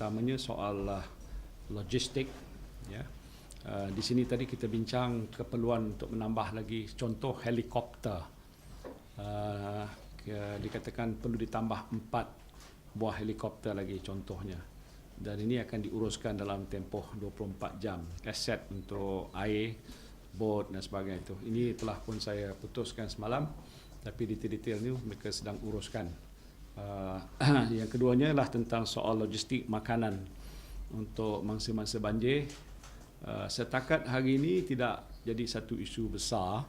utamanya soal logistik. Ya. Di sini tadi kita bincang keperluan untuk menambah lagi contoh helikopter. Dikatakan perlu ditambah 4 buah helikopter lagi contohnya. Dan ini akan diuruskan dalam tempoh 24 jam. Aset untuk air, bot dan sebagainya itu. Ini telah pun saya putuskan semalam, tapi detail-detail ini mereka sedang uruskan. Yang keduanya adalah tentang soal logistik makanan untuk mangsa-mangsa banjir. Setakat hari ini tidak jadi satu isu besar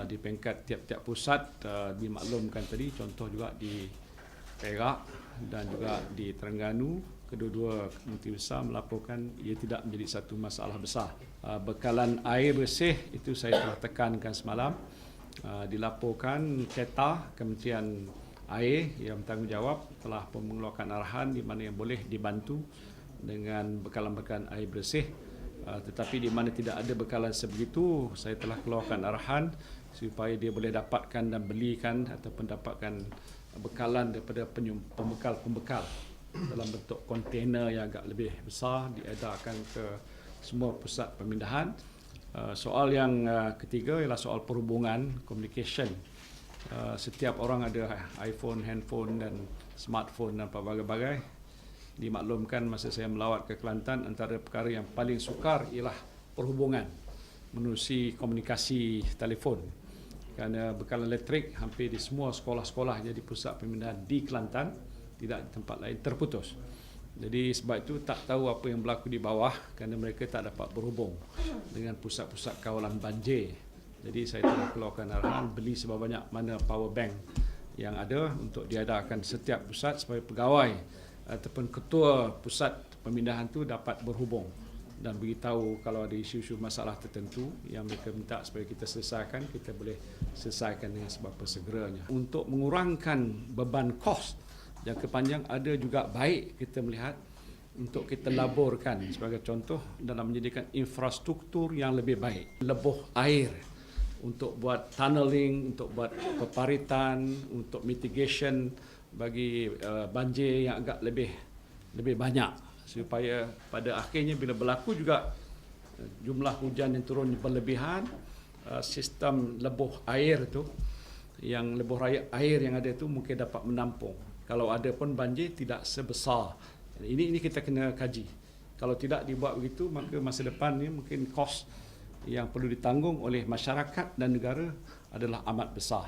di peringkat tiap-tiap pusat. Dimaklumkan tadi, contoh juga di Perak dan juga di Terengganu, kedua-dua menteri besar melaporkan ia tidak menjadi satu masalah besar. Bekalan air bersih itu saya telah tekankan semalam. Dilaporkan KETA, Kementerian Air yang bertanggungjawab, telah mengeluarkan arahan di mana yang boleh dibantu dengan bekalan-bekalan air bersih. Tetapi di mana tidak ada bekalan sebegitu, saya telah keluarkan arahan supaya dia boleh dapatkan dan belikan ataupun dapatkan bekalan daripada pembekal-pembekal dalam bentuk kontainer yang agak lebih besar, diedarkan ke semua pusat pemindahan. Soal yang ketiga ialah soal perhubungan, communication. Setiap orang ada iPhone, handphone dan smartphone dan pelbagai-bagai. Dimaklumkan masa saya melawat ke Kelantan, antara perkara yang paling sukar ialah perhubungan menerusi komunikasi telefon. Kerana bekalan elektrik hampir di semua sekolah-sekolah jadi pusat pemindahan di Kelantan, tidak di tempat lain, terputus. Jadi sebab itu tak tahu apa yang berlaku di bawah kerana mereka tak dapat berhubung dengan pusat-pusat kawalan banjir. Jadi saya telah keluarkan arahan beli sebanyak mana power bank yang ada untuk diadakan setiap pusat supaya pegawai ataupun ketua pusat pemindahan itu dapat berhubung dan beritahu kalau ada isu-isu masalah tertentu yang mereka minta supaya kita selesaikan, kita boleh selesaikan dengan seberapa segeranya. Untuk mengurangkan beban kos jangka panjang, ada juga baik kita melihat untuk kita laburkan sebagai contoh dalam menyediakan infrastruktur yang lebih baik. Lebuh air untuk buat tunneling, untuk buat peparitan, untuk mitigation bagi banjir yang agak lebih banyak, supaya pada akhirnya bila berlaku juga jumlah hujan yang turun berlebihan, sistem lebuh air tu, yang lebuh air yang ada itu mungkin dapat menampung. Kalau ada pun banjir tidak sebesar. Ini kita kena kaji. Kalau tidak dibuat begitu, maka masa depan ni mungkin kos yang perlu ditanggung oleh masyarakat dan negara adalah amat besar.